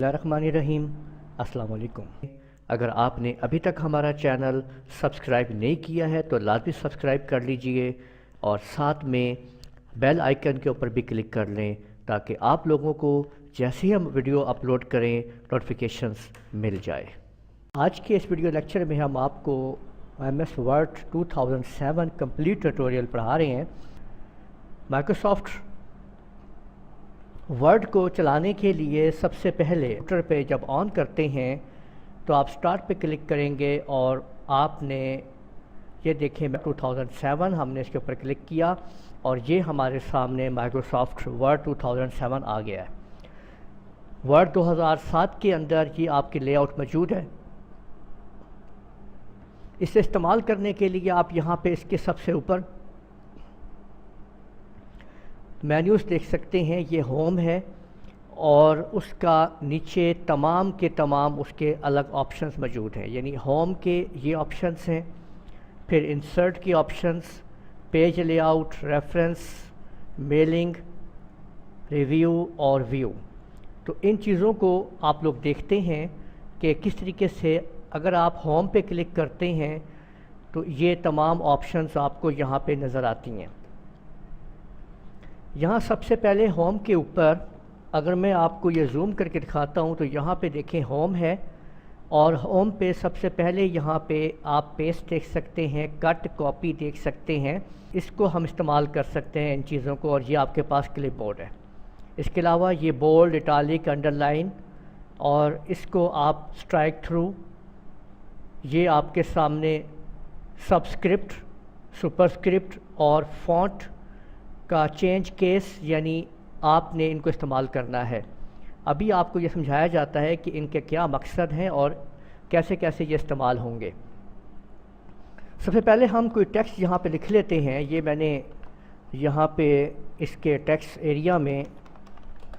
बिस्मिल्लाहिर्रहमानिर्रहीम। अस्सलाम वालेकुम। अगर आपने अभी तक हमारा चैनल सब्सक्राइब नहीं किया है तो लाजमी सब्सक्राइब कर लीजिए और साथ में बेल आइकन के ऊपर भी क्लिक कर लें ताकि आप लोगों को जैसे ही हम वीडियो अपलोड करें नोटिफिकेशंस मिल जाए। आज के इस वीडियो लेक्चर में हम आपको MS वर्ड 2007 कंप्लीट ट्यूटोरियल पढ़ा रहे हैं। माइक्रोसॉफ्ट वर्ड को चलाने के लिए सबसे पहले कंप्यूटर पे जब ऑन करते हैं तो आप स्टार्ट पे क्लिक करेंगे और आपने ये देखें 2007 हमने इसके ऊपर क्लिक किया और ये हमारे सामने माइक्रोसॉफ्ट वर्ड 2007 आ गया है। वर्ड 2007 के अंदर ये आपकी लेआउट मौजूद है। इसे इस्तेमाल करने के लिए आप यहाँ पे इसके सबसे ऊपर मेन्यूज़ देख सकते हैं। ये होम है और उसका नीचे तमाम के तमाम उसके अलग ऑप्शंस मौजूद हैं। यानी होम के ये ऑप्शंस हैं, फिर इंसर्ट के options, page layout, reference, mailing, review और व्यू। तो इन चीज़ों को आप लोग देखते हैं कि किस तरीके से अगर आप होम पे क्लिक करते हैं तो ये तमाम ऑप्शंस आपको यहाँ पे नज़र आती हैं। यहाँ सबसे पहले होम के ऊपर अगर मैं आपको ये जूम करके दिखाता हूँ तो यहाँ पे देखें होम है और होम पे सबसे पहले यहाँ पे आप पेस्ट देख सकते हैं, कट कॉपी देख सकते हैं। इसको हम इस्तेमाल कर सकते हैं इन चीज़ों को, और ये आपके पास क्लिपबोर्ड है। इसके अलावा ये बोल्ड, इटालिक, अंडरलाइन और इसको आप स्ट्राइक थ्रू, ये आपके सामने सबस्क्रिप्ट, सुपरस्क्रिप्ट और फॉन्ट का चेंज केस, यानी आपने इनको इस्तेमाल करना है। अभी आपको ये समझाया जाता है कि इनके क्या मकसद हैं और कैसे कैसे ये इस्तेमाल होंगे। सबसे पहले हम कोई टेक्स्ट यहाँ पे लिख लेते हैं। ये मैंने यहाँ पे इसके टेक्स्ट एरिया में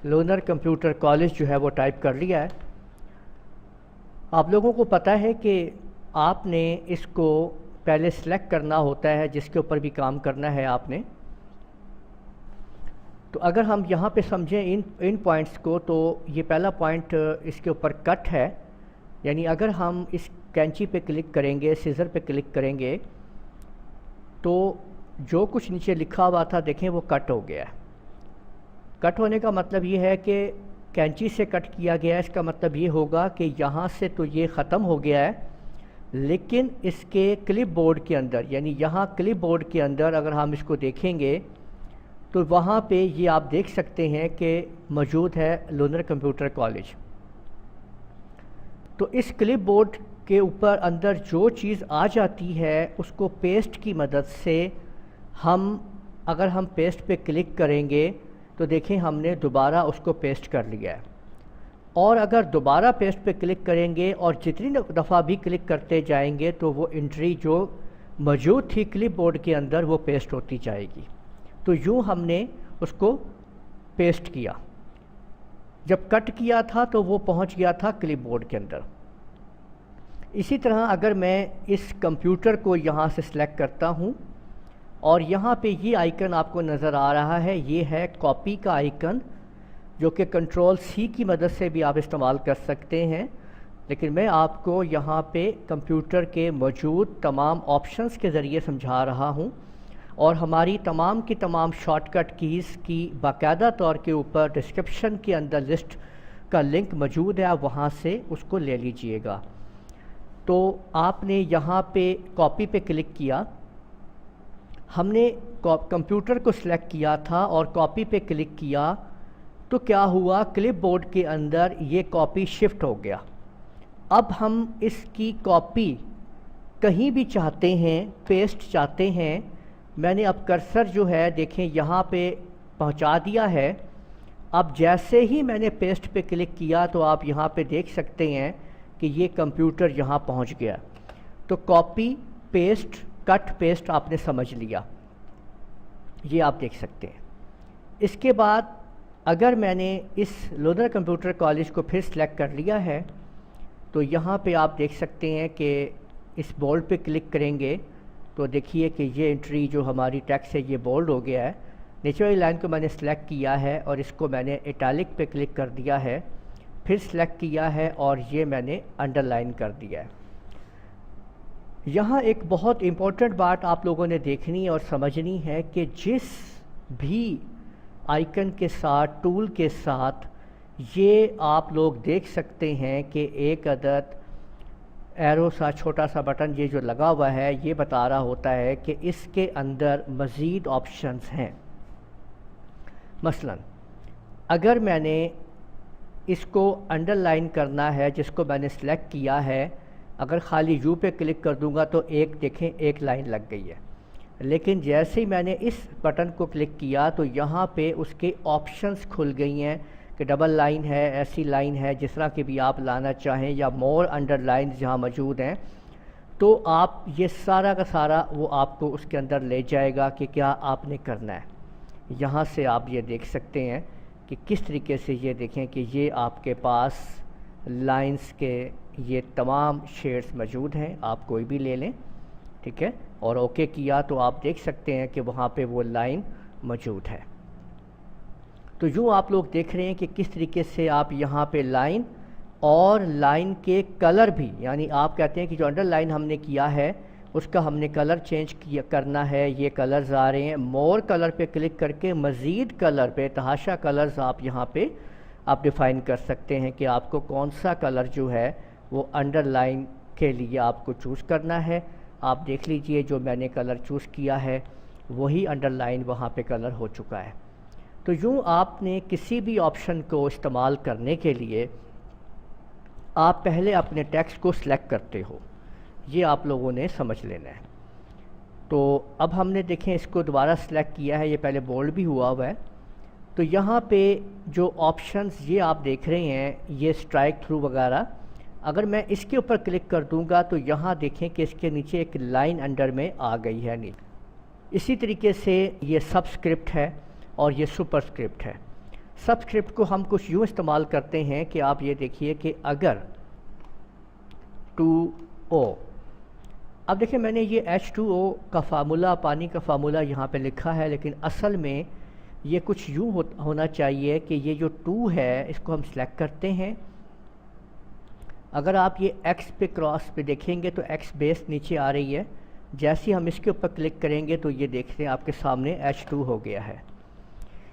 लूनर कंप्यूटर कॉलेज जो है वो टाइप कर लिया है। आप लोगों को पता है कि आपने इसको पहले सिलेक्ट करना होता है जिसके ऊपर भी काम करना है आपने। तो अगर हम यहाँ पे समझें इन पॉइंट्स को, तो ये पहला पॉइंट इसके ऊपर कट है। यानी अगर हम इस कैंची पे क्लिक करेंगे, सीज़र पे क्लिक करेंगे तो जो कुछ नीचे लिखा हुआ था देखें वो कट हो गया है। कट होने का मतलब ये है कि कैंची से कट किया गया है। इसका मतलब ये होगा कि यहाँ से तो ये ख़त्म हो गया है, लेकिन इसके क्लिपबोर्ड के अंदर, यानी यहाँ क्लिपबोर्ड के अंदर अगर हम इसको देखेंगे तो वहाँ पे ये आप देख सकते हैं कि मौजूद है लूनर कंप्यूटर कॉलेज। तो इस क्लिपबोर्ड के ऊपर अंदर जो चीज़ आ जाती है उसको पेस्ट की मदद से अगर हम पेस्ट पे क्लिक करेंगे तो देखें हमने दोबारा उसको पेस्ट कर लिया है। और अगर दोबारा पेस्ट पे क्लिक करेंगे और जितनी दफ़ा भी क्लिक करते जाएंगे तो वो एंट्री जो मौजूद थी क्लिपबोर्ड के अंदर वो पेस्ट होती जाएगी। तो यूँ हमने उसको पेस्ट किया। जब कट किया था तो वो पहुंच गया था क्लिपबोर्ड के अंदर। इसी तरह अगर मैं इस कंप्यूटर को यहाँ से सिलेक्ट करता हूँ और यहाँ पे ये आइकन आपको नज़र आ रहा है, ये है कॉपी का आइकन, जो कि Ctrl+C की मदद से भी आप इस्तेमाल कर सकते हैं। लेकिन मैं आपको यहाँ पे कंप्यूटर के मौजूद तमाम ऑप्शंस के ज़रिए समझा रहा हूँ और हमारी तमाम की तमाम शॉर्टकट कीज़ की बाकायदा तौर के ऊपर डिस्क्रिप्शन के अंदर लिस्ट का लिंक मौजूद है, आप वहाँ से उसको ले लीजिएगा। तो आपने यहाँ पे कॉपी पे क्लिक किया, हमने कंप्यूटर को सिलेक्ट किया था और कॉपी पे क्लिक किया तो क्या हुआ, क्लिपबोर्ड के अंदर ये कॉपी शिफ्ट हो गया। अब हम इसकी कॉपी कहीं भी चाहते हैं, पेस्ट चाहते हैं, मैंने अब कर्सर जो है देखें यहाँ पे पहुँचा दिया है। अब जैसे ही मैंने पेस्ट पे क्लिक किया तो आप यहाँ पे देख सकते हैं कि ये कंप्यूटर यहाँ पहुँच गया। तो कॉपी, पेस्ट, कट, पेस्ट आपने समझ लिया, ये आप देख सकते हैं। इसके बाद अगर मैंने इस लूनर कंप्यूटर कॉलेज को फिर सिलेक्ट कर लिया है तो यहाँ पे आप देख सकते हैं कि इस बोल्ड पे क्लिक करेंगे तो देखिए कि ये एंट्री जो हमारी टेक्स्ट है ये बोल्ड हो गया है। नीचे वाली लाइन को मैंने सेलेक्ट किया है और इसको मैंने इटैलिक पे क्लिक कर दिया है फिर सेलेक्ट किया है और ये मैंने अंडरलाइन कर दिया है। यहाँ एक बहुत इम्पोर्टेंट बात आप लोगों ने देखनी और समझनी है कि जिस भी आइकन के साथ, टूल के साथ ये आप लोग देख सकते हैं कि एक अदद एरो सा छोटा सा बटन ये जो लगा हुआ है, ये बता रहा होता है कि इसके अंदर मज़ीद ऑप्शंस हैं। मसलन अगर मैंने इसको अंडरलाइन करना है, जिसको मैंने सेलेक्ट किया है, अगर ख़ाली यू पे क्लिक कर दूंगा तो एक देखें एक लाइन लग गई है, लेकिन जैसे ही मैंने इस बटन को क्लिक किया तो यहाँ पे उसके ऑप्शंस खुल गई हैं कि डबल लाइन है, ऐसी लाइन है, जिस तरह की भी आप लाना चाहें, या मोर अंडरलाइन जहाँ मौजूद हैं, तो आप ये सारा का सारा वो आपको उसके अंदर ले जाएगा कि क्या आपने करना है। यहाँ से आप ये देख सकते हैं कि किस तरीके से ये देखें कि ये आपके पास लाइंस के ये तमाम शेड्स मौजूद हैं, आप कोई भी ले लें, ठीक है, और ओके किया तो आप देख सकते हैं कि वहाँ पे वो लाइन मौजूद है। तो यूँ आप लोग देख रहे हैं कि किस तरीके से आप यहाँ पे लाइन और लाइन के कलर भी, यानी आप कहते हैं कि जो अंडरलाइन हमने किया है उसका हमने कलर चेंज किया करना है, ये कलर्स आ रहे हैं, मोर कलर पे क्लिक करके मज़ीद कलर पे, तहाशा कलर्स आप यहाँ पे आप डिफ़ाइन कर सकते हैं कि आपको कौन सा कलर जो है वो अंडरलाइन के लिए आपको चूज़ करना है। आप देख लीजिए जो मैंने कलर चूज़ किया है वही अंडरलाइन वहाँ पे कलर हो चुका है। तो यूँ आपने किसी भी ऑप्शन को इस्तेमाल करने के लिए आप पहले अपने टेक्स्ट को सिलेक्ट करते हो, ये आप लोगों ने समझ लेना है। तो अब हमने देखें इसको दोबारा सिलेक्ट किया है, ये पहले बोल्ड भी हुआ हुआ है। तो यहाँ पे जो ऑप्शंस ये आप देख रहे हैं, ये स्ट्राइक थ्रू वगैरह, अगर मैं इसके ऊपर क्लिक कर दूंगा तो यहाँ देखें कि इसके नीचे एक लाइन अंडर में आ गई है नीचे। इसी तरीके से ये सबस्क्रिप्ट है और ये सुपरस्क्रिप्ट है। सबस्क्रिप्ट को हम कुछ यूँ इस्तेमाल करते हैं कि आप ये देखिए कि अगर 2O, अब देखिए मैंने ये H2O का फार्मूला, पानी का फार्मूला यहाँ पे लिखा है, लेकिन असल में ये कुछ यूँ होना चाहिए कि ये जो 2 है इसको हम सिलेक्ट करते हैं। अगर आप ये X पे क्रॉस पे देखेंगे तो X बेस नीचे आ रही है, जैसे ही हम इसके ऊपर क्लिक करेंगे तो ये देखते हैं आपके सामने H2 हो गया है।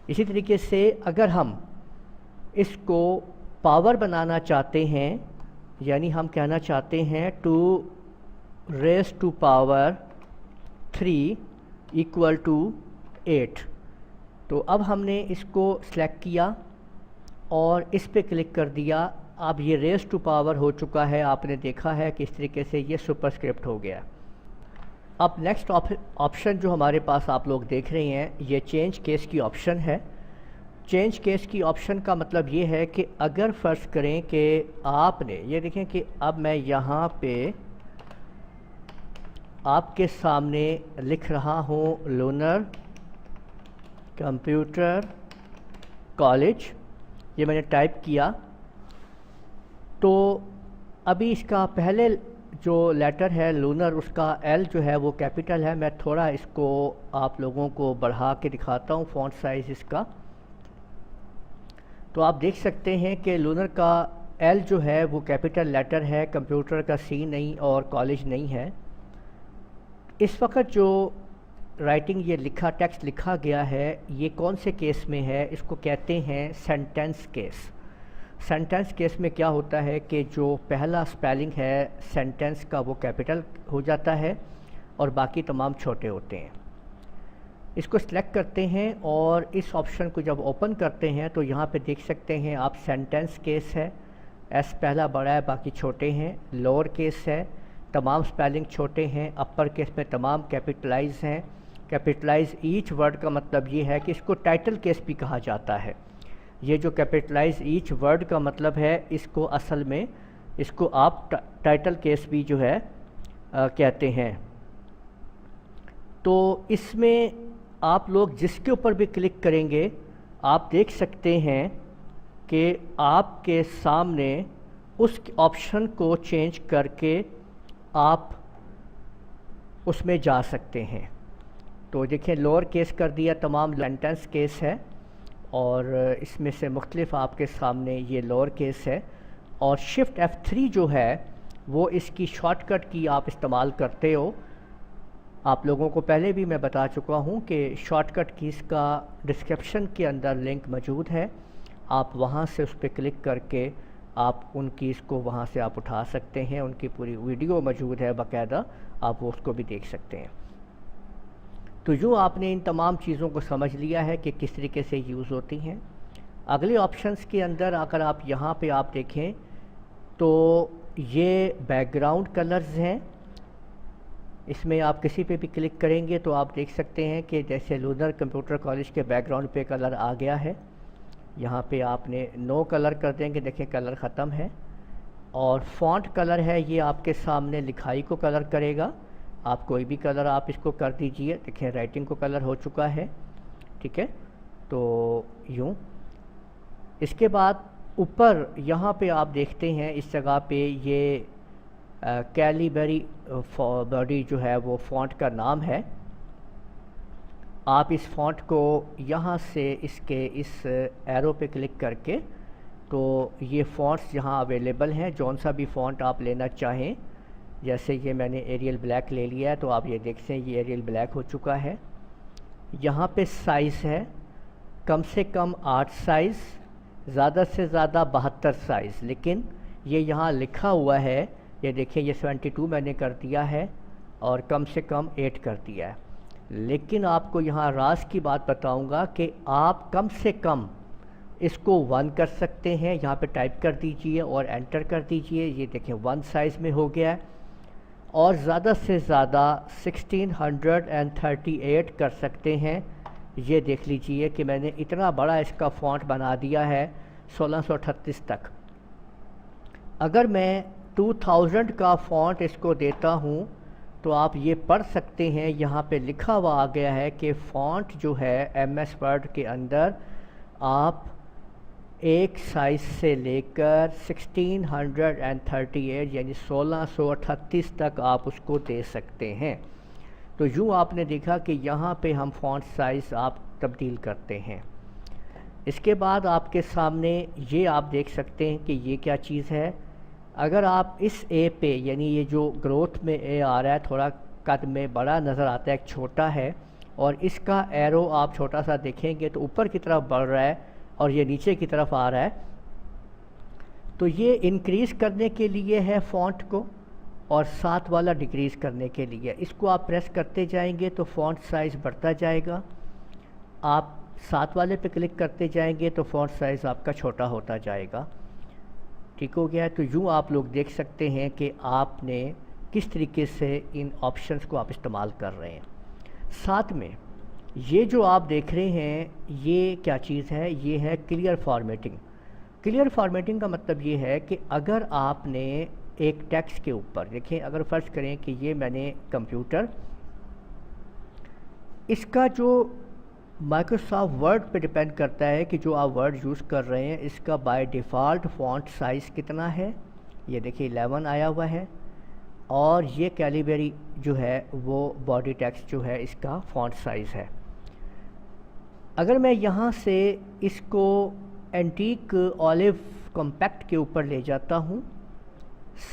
इसी तरीके से अगर हम इसको पावर बनाना चाहते हैं, यानी हम कहना चाहते हैं 2 raise to power 3 equal to 8, तो अब हमने इसको सिलेक्ट किया और इस पे क्लिक कर दिया। अब ये रेज़ टू पावर हो चुका है, आपने देखा है कि इस तरीके से ये सुपरस्क्रिप्ट हो गया। अब नेक्स्ट ऑप्शन जो हमारे पास आप लोग देख रहे हैं, ये चेंज केस की ऑप्शन है। चेंज केस की ऑप्शन का मतलब ये है कि अगर फ़र्ज़ करें कि आपने ये देखें कि अब मैं यहाँ पे आपके सामने लिख रहा हूँ लूनर कंप्यूटर कॉलेज, ये मैंने टाइप किया, तो अभी इसका पहले जो लेटर है लूनर, उसका L जो है वो कैपिटल है। मैं थोड़ा इसको आप लोगों को बढ़ा के दिखाता हूँ फ़ॉन्ट साइज़ इसका, तो आप देख सकते हैं कि लूनर का L जो है वो कैपिटल लेटर है, कंप्यूटर का C नहीं और कॉलेज नहीं है। इस वक्त जो राइटिंग ये लिखा, टेक्स्ट लिखा गया है, ये कौन से केस में है? इसको कहते हैं सेंटेंस केस। सेंटेंस केस में क्या होता है कि जो पहला स्पेलिंग है सेंटेंस का वो कैपिटल हो जाता है और बाकी तमाम छोटे होते हैं। इसको सिलेक्ट करते हैं और इस ऑप्शन को जब ओपन करते हैं तो यहाँ पे देख सकते हैं आप सेंटेंस केस है, एस पहला बड़ा है बाकी छोटे हैं, लोअर केस है, तमाम स्पेलिंग छोटे हैं, अपर केस में तमाम कैपिटलाइज हैं। कैपिटलाइज ईच वर्ड का मतलब ये है कि इसको टाइटल केस भी कहा जाता है। ये जो कैपिटलाइज ईच वर्ड का मतलब है, इसको असल में इसको आप टाइटल केस भी जो है कहते हैं। तो इसमें आप लोग जिसके ऊपर भी क्लिक करेंगे आप देख सकते हैं कि आपके सामने उस ऑप्शन को चेंज करके आप उसमें जा सकते हैं। तो देखिए लोअर केस कर दिया, तमाम सेंटेंस केस है और इसमें से मुख्तलिफ आपके सामने ये लोअर केस है। और शिफ्ट F3 जो है वो इसकी शॉर्टकट की आप इस्तेमाल करते हो। आप लोगों को पहले भी मैं बता चुका हूँ कि शॉर्टकट कीज़ का डिस्क्रिप्शन के अंदर लिंक मौजूद है, आप वहाँ से उस पर क्लिक करके आप उन कीज़ को वहाँ से आप उठा सकते हैं। उनकी पूरी वीडियो मौजूद है बाकायदा, आप वो उसको भी देख सकते हैं। तो यूँ आपने इन तमाम चीज़ों को समझ लिया है कि किस तरीके से यूज़ होती हैं। अगले ऑप्शंस के अंदर अगर आप यहाँ पे आप देखें तो ये बैकग्राउंड कलर्स हैं। इसमें आप किसी पे भी क्लिक करेंगे तो आप देख सकते हैं कि जैसे लूनर कंप्यूटर कॉलेज के बैकग्राउंड पे कलर आ गया है। यहाँ पे आपने नो कलर कर देंगे, देखें कलर ख़त्म है। और फ़ॉन्ट कलर है ये आपके सामने लिखाई को कलर करेगा। आप कोई भी कलर आप इसको कर दीजिए, देखें राइटिंग को कलर हो चुका है, ठीक है। तो यूँ इसके बाद ऊपर यहाँ पे आप देखते हैं इस जगह पे ये कैलीबरी बॉडी जो है वो फ़ॉन्ट का नाम है। आप इस फ़ॉन्ट को यहाँ से इसके इस एरो पे क्लिक करके तो ये फ़ॉन्ट्स यहाँ अवेलेबल हैं, जौन सा भी फ़ॉन्ट आप लेना चाहें। जैसे ये मैंने एरियल ब्लैक ले लिया है तो आप ये देखते हैं ये एरियल ब्लैक हो चुका है। यहाँ पे साइज़ है कम से कम 8 साइज़, ज़्यादा से ज़्यादा 72 साइज़, लेकिन ये यहाँ लिखा हुआ है, ये देखिए ये 72 मैंने कर दिया है और कम से कम 8 कर दिया है। लेकिन आपको यहाँ राज की बात बताऊँगा कि आप कम से कम इसको 1 कर सकते हैं। यहाँ पे टाइप कर दीजिए और एंटर कर दीजिए, ये देखें 1 साइज़ में हो गया है। और ज़्यादा से ज़्यादा 1638 कर सकते हैं। ये देख लीजिए कि मैंने इतना बड़ा इसका फ़ॉन्ट बना दिया है 1638 तक। अगर मैं 2000 का फ़ॉन्ट इसको देता हूँ तो आप ये पढ़ सकते हैं, यहाँ पे लिखा हुआ आ गया है कि फ़ॉन्ट जो है MS वर्ड के अंदर आप एक साइज़ से लेकर 1638 यानी 1638 तक आप उसको दे सकते हैं। तो यूँ आपने देखा कि यहाँ पे हम फ़ॉन्ट साइज़ आप तब्दील करते हैं। इसके बाद आपके सामने ये आप देख सकते हैं कि ये क्या चीज़ है। अगर आप इस ए पे, यानी ये जो ग्रोथ में ए आ रहा है, थोड़ा कद में बड़ा नज़र आता है, एक छोटा है, और इसका एरो आप छोटा सा देखेंगे तो ऊपर की तरफ बढ़ रहा है और ये नीचे की तरफ आ रहा है। तो ये इंक्रीज़ करने के लिए है फ़ॉन्ट को, और साथ वाला डिक्रीज़ करने के लिए। इसको आप प्रेस करते जाएंगे तो फ़ॉन्ट साइज़ बढ़ता जाएगा। आप साथ वाले पे क्लिक करते जाएंगे तो फ़ॉन्ट साइज़ आपका छोटा होता जाएगा। ठीक हो गया है। तो यूँ आप लोग देख सकते हैं कि आपने किस तरीके से इन ऑप्शंस को आप इस्तेमाल कर रहे हैं। साथ में ये जो आप देख रहे हैं ये क्या चीज़ है, ये है क्लियर फॉर्मेटिंग। क्लियर फॉर्मेटिंग का मतलब ये है कि अगर आपने एक टेक्स्ट के ऊपर देखें, अगर फ़र्ज़ करें कि ये मैंने कंप्यूटर, इसका जो माइक्रोसॉफ्ट वर्ड पे डिपेंड करता है कि जो आप वर्ड यूज़ कर रहे हैं इसका बाय डिफ़ॉल्ट फ़ॉन्ट साइज़ कितना है। ये देखिए 11 आया हुआ है। और ये कैलीबरी जो है वो बॉडी टेक्स्ट जो है इसका फ़ॉन्ट साइज़ है। अगर मैं यहाँ से इसको एंटीक ऑलिव कॉम्पैक्ट के ऊपर ले जाता हूँ,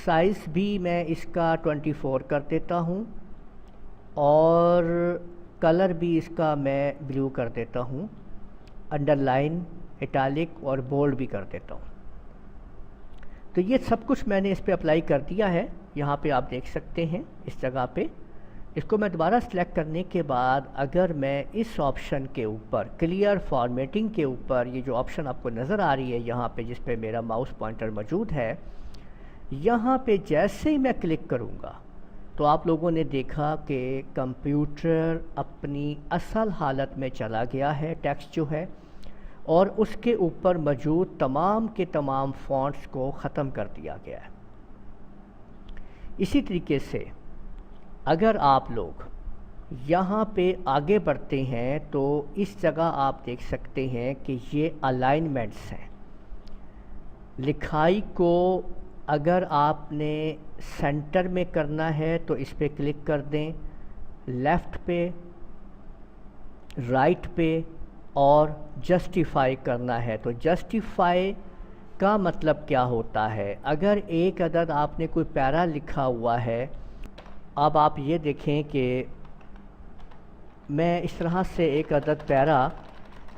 साइज़ भी मैं इसका 24 कर देता हूँ और कलर भी इसका मैं ब्लू कर देता हूँ, अंडरलाइन, इटैलिक और बोल्ड भी कर देता हूँ। तो ये सब कुछ मैंने इस पर अप्लाई कर दिया है। यहाँ पे आप देख सकते हैं इस जगह पे। इसको मैं दोबारा सेलेक्ट करने के बाद अगर मैं इस ऑप्शन के ऊपर क्लियर फॉर्मेटिंग के ऊपर, ये जो ऑप्शन आपको नज़र आ रही है यहाँ पे जिस पे मेरा माउस पॉइंटर मौजूद है, यहाँ पे जैसे ही मैं क्लिक करूँगा तो आप लोगों ने देखा कि कंप्यूटर अपनी असल हालत में चला गया है, टेक्स्ट जो है, और उसके ऊपर मौजूद तमाम के तमाम फ़ॉन्ट्स को ख़त्म कर दिया गया है। इसी तरीके से अगर आप लोग यहाँ पे आगे बढ़ते हैं तो इस जगह आप देख सकते हैं कि ये अलाइनमेंट्स हैं। लिखाई को अगर आपने सेंटर में करना है तो इस पे क्लिक कर दें, लेफ़्ट पे, राइट पे और जस्टिफाई करना है। तो जस्टिफाई का मतलब क्या होता है? अगर एक अदद आपने कोई पैरा लिखा हुआ है, अब आप ये देखें कि मैं इस तरह से एक अदद पैरा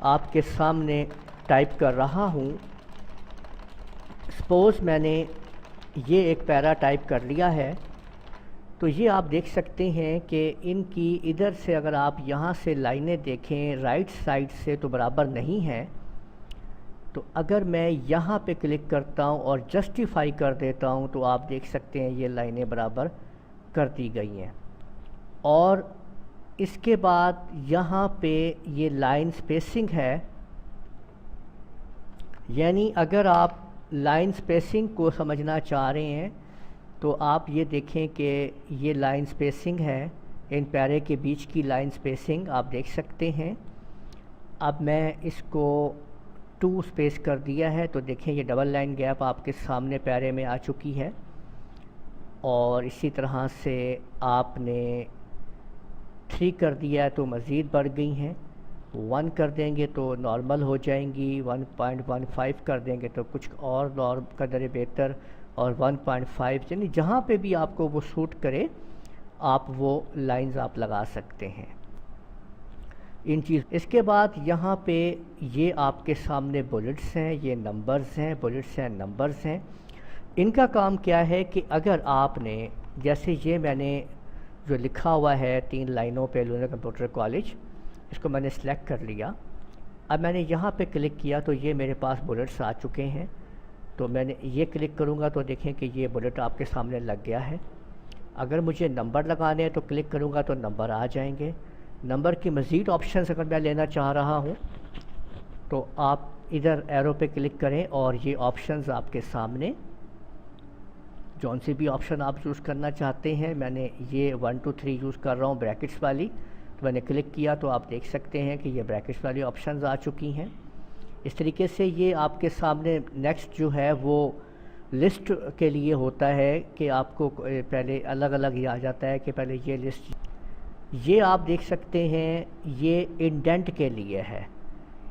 आपके सामने टाइप कर रहा हूँ। सपोज़ मैंने ये एक पैरा टाइप कर लिया है, तो ये आप देख सकते हैं कि इनकी इधर से अगर आप यहाँ से लाइनें देखें राइट साइड से तो बराबर नहीं है। तो अगर मैं यहाँ पे क्लिक करता हूँ और जस्टिफाई कर देता हूँ तो आप देख सकते हैं ये लाइनें बराबर कर दी गई हैं। और इसके बाद यहाँ पे ये लाइन स्पेसिंग है, यानी अगर आप लाइन स्पेसिंग को समझना चाह रहे हैं तो आप ये देखें कि ये लाइन स्पेसिंग है, इन पैरे के बीच की लाइन स्पेसिंग आप देख सकते हैं। अब मैं इसको 2 स्पेस कर दिया है तो देखें ये डबल लाइन गैप आपके सामने पैरे में आ चुकी है। और इसी तरह से आपने 3 कर दिया है तो मज़ीद बढ़ गई हैं। 1 कर देंगे तो नॉर्मल हो जाएंगी, 1.15 कर देंगे तो कुछ और नॉर्म कदर बेहतर, और 1.5 यानी जहाँ पे भी आपको वो सूट करे आप वो लाइंस आप लगा सकते हैं इन चीज़। इसके बाद यहाँ पे ये आपके सामने बुलेट्स हैं, ये नंबर्स हैं, बुलेट्स हैं नंबर्स हैं। इनका काम क्या है कि अगर आपने जैसे ये मैंने जो लिखा हुआ है 3 लाइनों पे लूना कंप्यूटर कॉलेज, इसको मैंने सेलेक्ट कर लिया। अब मैंने यहाँ पे क्लिक किया तो ये मेरे पास बुलेट्स आ चुके हैं। तो मैंने ये क्लिक करूँगा तो देखें कि ये बुलेट आपके सामने लग गया है। अगर मुझे नंबर लगाने हैं तो क्लिक करूँगा तो नंबर आ जाएंगे। नंबर की मज़ीद ऑप्शंस अगर मैं लेना चाह रहा हूँ तो आप इधर एरो पे क्लिक करें और ये ऑप्शंस आपके सामने जौन सी भी ऑप्शन आप यूज़ करना चाहते हैं। मैंने ये 1 2 3 यूज़ कर रहा हूँ ब्रैकेट्स वाली, तो मैंने क्लिक किया तो आप देख सकते हैं कि ये ब्रैकेट्स वाली ऑप्शंस आ चुकी हैं। इस तरीके से ये आपके सामने नेक्स्ट जो है वो लिस्ट के लिए होता है कि आपको पहले अलग अलग ही आ जाता है कि पहले ये लिस्ट, ये आप देख सकते हैं ये इंडेंट के लिए है।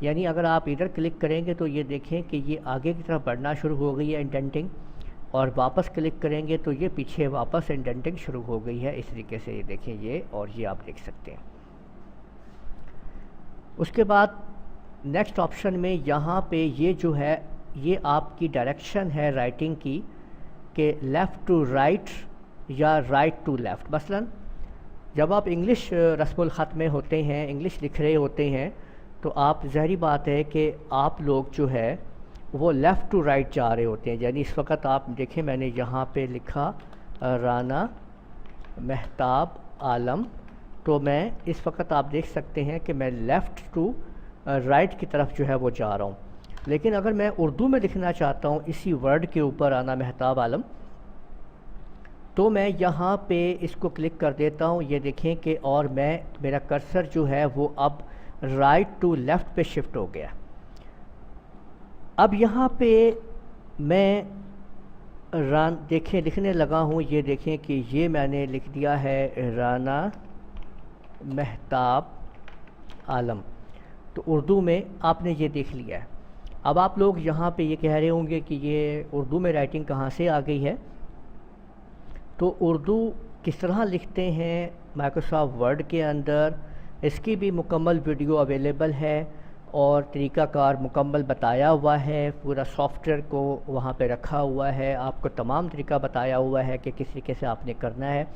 यानी अगर आप इधर क्लिक करेंगे तो ये देखें कि ये आगे की तरफ बढ़ना शुरू हो गई है इंडेंटिंग, और वापस क्लिक करेंगे तो ये पीछे वापस इंडेंटिंग शुरू हो गई है। इस तरीके से ये देखें ये, और ये आप देख सकते हैं। उसके बाद नेक्स्ट ऑप्शन में यहाँ पे ये जो है ये आपकी डायरेक्शन है राइटिंग की कि लेफ़्ट टू राइट या राइट टू लेफ़्ट। मसलन जब आप इंग्लिश रस्मुल ख़त में होते हैं, इंग्लिश लिख रहे होते हैं, तो आप ज़ाहिरी बात है कि आप लोग जो है वो लेफ़्ट टू राइट जा रहे होते हैं। यानी इस वक्त आप देखें मैंने यहाँ पे लिखा राना महताब आलम, तो मैं इस वक्त आप देख सकते हैं कि मैं लेफ़्ट टू राइट की तरफ जो है वो जा रहा हूँ। लेकिन अगर मैं उर्दू में लिखना चाहता हूँ इसी वर्ड के ऊपर राना महताब आलम, तो मैं यहाँ पे इसको क्लिक कर देता हूँ। ये देखें कि और मैं मेरा कर्सर जो है वो अब राइट टू लेफ़्ट पे शिफ्ट हो गया। अब यहाँ पे मैं देखें लिखने लगा हूँ, ये देखें कि ये मैंने लिख दिया है राना महताब आलम, तो उर्दू में आपने ये देख लिया है। अब आप लोग यहाँ पे ये कह रहे होंगे कि ये उर्दू में राइटिंग कहाँ से आ गई है। तो उर्दू किस तरह लिखते हैं माइक्रोसॉफ्ट वर्ड के अंदर, इसकी भी मुकम्मल वीडियो अवेलेबल है और तरीक़ाकार मुकम्मल बताया हुआ है। पूरा सॉफ्टवेयर को वहाँ पे रखा हुआ है, आपको तमाम तरीका बताया हुआ है कि किस तरीके से आपने करना है।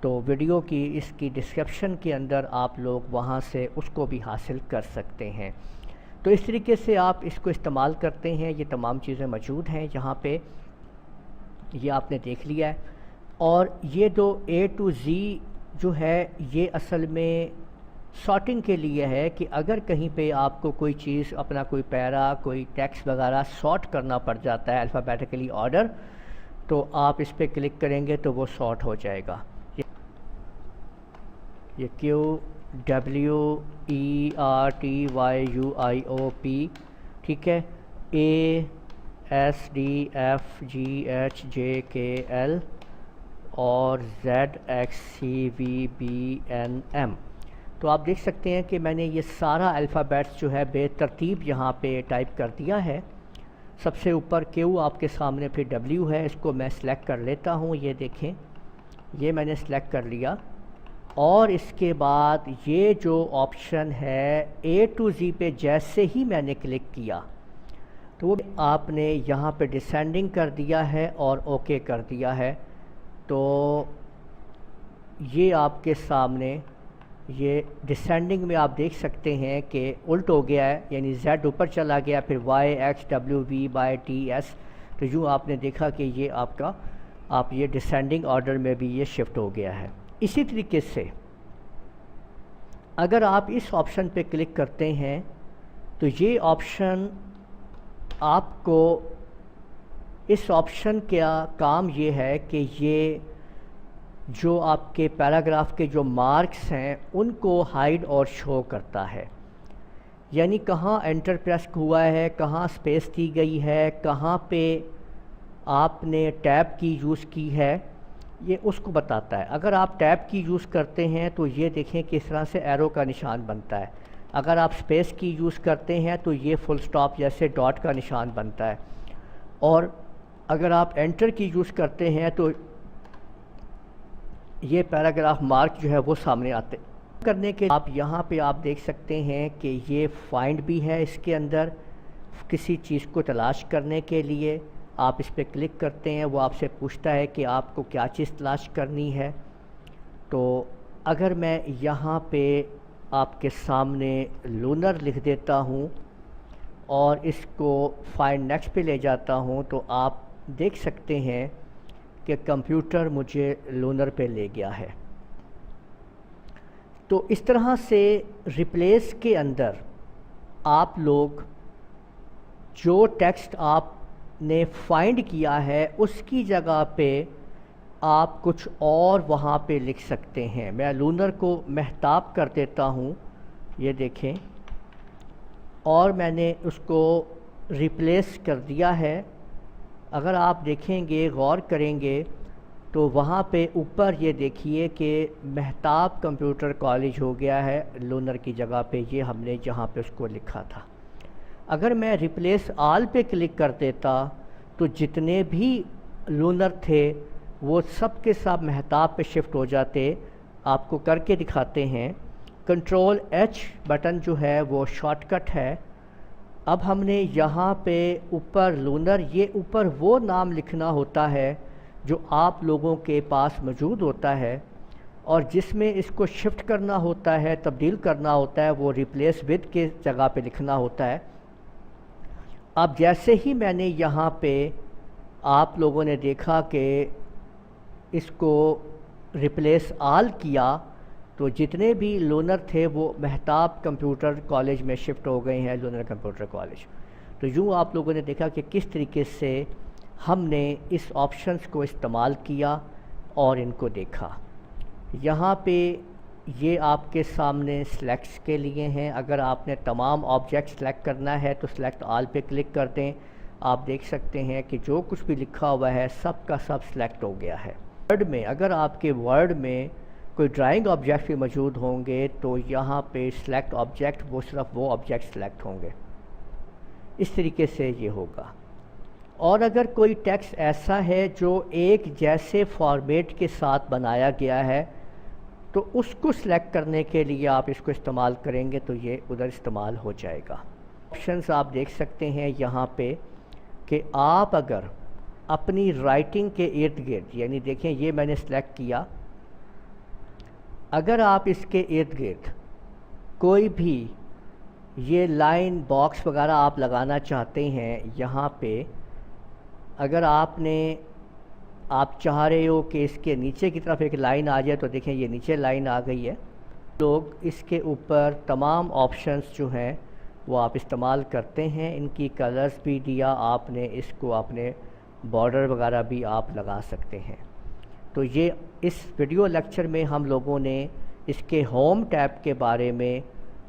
तो वीडियो की इसकी डिस्क्रिप्शन के अंदर आप लोग वहाँ से उसको भी हासिल कर सकते हैं। तो इस तरीके से आप इसको इस्तेमाल करते हैं। ये तमाम चीज़ें मौजूद हैं यहाँ पे, ये आपने देख लिया है। और ये जो A to Z जो है ये असल में सॉर्टिंग के लिए है कि अगर कहीं पे आपको कोई चीज़ अपना कोई पैरा कोई टेक्स्ट वगैरह सॉर्ट करना पड़ जाता है अल्फ़ाबेटिकली ऑर्डर, तो आप इस पर क्लिक करेंगे तो वो सॉर्ट हो जाएगा। ये QWERTYUIOP, ठीक है, ASDFGHJKL और ZXCVBNM। तो आप देख सकते हैं कि मैंने ये सारा अल्फ़ाबेट्स जो है बेतरतीब यहाँ पे टाइप कर दिया है। सबसे ऊपर Q आपके सामने, फिर W है, इसको मैं सिलेक्ट कर लेता हूँ। ये देखें, ये मैंने सिलेक्ट कर लिया। और इसके बाद ये जो ऑप्शन है A to Z पे जैसे ही मैंने क्लिक किया तो वो आपने यहाँ पे डिसेंडिंग कर दिया है और ओके कर दिया है। तो ये आपके सामने ये डिसेंडिंग में आप देख सकते हैं कि उल्ट हो गया है, यानी Z ऊपर चला गया, फिर Y X W V by T S। तो यूँ आपने देखा कि ये आपका आप ये डिसेंडिंग ऑर्डर में भी ये शिफ्ट हो गया है। इसी तरीके से अगर आप इस ऑप्शन पे क्लिक करते हैं तो ये ऑप्शन आपको, इस ऑप्शन का काम ये है कि ये जो आपके पैराग्राफ के जो मार्क्स हैं उनको हाइड और शो करता है, यानी कहाँ एंटर प्रेस हुआ है, कहाँ स्पेस दी गई है, कहाँ पे आपने टैब की यूज़ की है, ये उसको बताता है। अगर आप टैब की यूज़ करते हैं तो ये देखें किस तरह से एरो का निशान बनता है। अगर आप स्पेस की यूज़ करते हैं तो ये फुल स्टॉप जैसे डॉट का निशान बनता है। और अगर आप एंटर की यूज़ करते हैं तो ये पैराग्राफ मार्क जो है वो सामने आते करने के आप यहाँ पे आप देख सकते हैं कि ये फाइंड भी है। इसके अंदर किसी चीज़ को तलाश करने के लिए आप इस पर क्लिक करते हैं, वो आपसे पूछता है कि आपको क्या चीज़ तलाश करनी है। तो अगर मैं यहाँ पे आपके सामने लूनर लिख देता हूँ और इसको फाइंड नेक्स्ट पे ले जाता हूँ तो आप देख सकते हैं कि कंप्यूटर मुझे लूनर पे ले गया है। तो इस तरह से रिप्लेस के अंदर आप लोग जो टेक्स्ट आपने फाइंड किया है उसकी जगह पे आप कुछ और वहाँ पे लिख सकते हैं। मैं लूनर को महताब कर देता हूँ, ये देखें, और मैंने उसको रिप्लेस कर दिया है। अगर आप देखेंगे, गौर करेंगे तो वहाँ पे ऊपर ये देखिए कि महताब कंप्यूटर कॉलेज हो गया है लूनर की जगह पे, ये हमने जहाँ पे उसको लिखा था। अगर मैं रिप्लेस आल पे क्लिक कर देता तो जितने भी लूनर थे वो सब के सब महताब पे शिफ्ट हो जाते। आपको करके दिखाते हैं। कंट्रोल H बटन जो है वो शॉर्टकट है। अब हमने यहाँ पे ऊपर लूनर, ये ऊपर वो नाम लिखना होता है जो आप लोगों के पास मौजूद होता है, और जिसमें इसको शिफ्ट करना होता है, तब्दील करना होता है, वो रिप्लेस विद के जगह पे लिखना होता है। अब जैसे ही मैंने यहाँ पे आप लोगों ने देखा कि इसको रिप्लेस आल किया तो जितने भी लूनर थे वो महताब कंप्यूटर कॉलेज में शिफ्ट हो गए हैं, लूनर कंप्यूटर कॉलेज। तो यूँ आप लोगों ने देखा कि किस तरीके से हमने इस ऑप्शंस को इस्तेमाल किया और इनको देखा। यहाँ पे ये आपके सामने सिलेक्ट्स के लिए हैं। अगर आपने तमाम ऑब्जेक्ट सेलेक्ट करना है तो सिलेक्ट आल पे क्लिक कर दें। आप देख सकते हैं कि जो कुछ भी लिखा हुआ है सब का सब सिलेक्ट हो गया है। वर्ड में, अगर आपके वर्ड में कोई ड्राइंग ऑब्जेक्ट भी मौजूद होंगे तो यहाँ पे सिलेक्ट ऑब्जेक्ट, वो सिर्फ वो ऑब्जेक्ट सेलेक्ट होंगे। इस तरीके से ये होगा। और अगर कोई टेक्स्ट ऐसा है जो एक जैसे फॉर्मेट के साथ बनाया गया है तो उसको सिलेक्ट करने के लिए आप इसको इस्तेमाल करेंगे तो ये उधर इस्तेमाल हो जाएगा। ऑप्शंस आप देख सकते हैं यहाँ पे कि आप अगर अपनी राइटिंग के इर्द गिर्द, यानी देखें ये मैंने सेलेक्ट किया, अगर आप इसके इर्द गिर्द कोई भी ये लाइन बॉक्स वगैरह आप लगाना चाहते हैं, यहाँ पे अगर आप चाह रहे हो कि इसके नीचे की तरफ एक लाइन आ जाए तो देखें ये नीचे लाइन आ गई है। लोग इसके ऊपर तमाम ऑप्शंस जो हैं वो आप इस्तेमाल करते हैं। इनकी कलर्स भी दिया आपने, इसको अपने बॉर्डर वगैरह भी आप लगा सकते हैं। तो ये इस वीडियो लेक्चर में हम लोगों ने इसके होम टैब के बारे में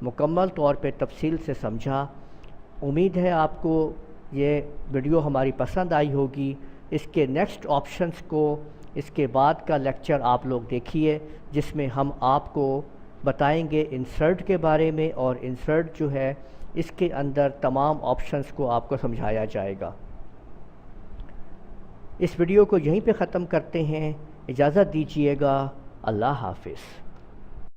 मुकम्मल तौर पे तफसील से समझा। उम्मीद है आपको ये वीडियो हमारी पसंद आई होगी। इसके नेक्स्ट ऑप्शंस को, इसके बाद का लेक्चर आप लोग देखिए जिसमें हम आपको बताएंगे इंसर्ट के बारे में, और इंसर्ट जो है इसके अंदर तमाम ऑप्शंस को आपको समझाया जाएगा। इस वीडियो को यहीं पे ख़त्म करते हैं। इजाज़त दीजिएगा। अल्लाह हाफ़िज़।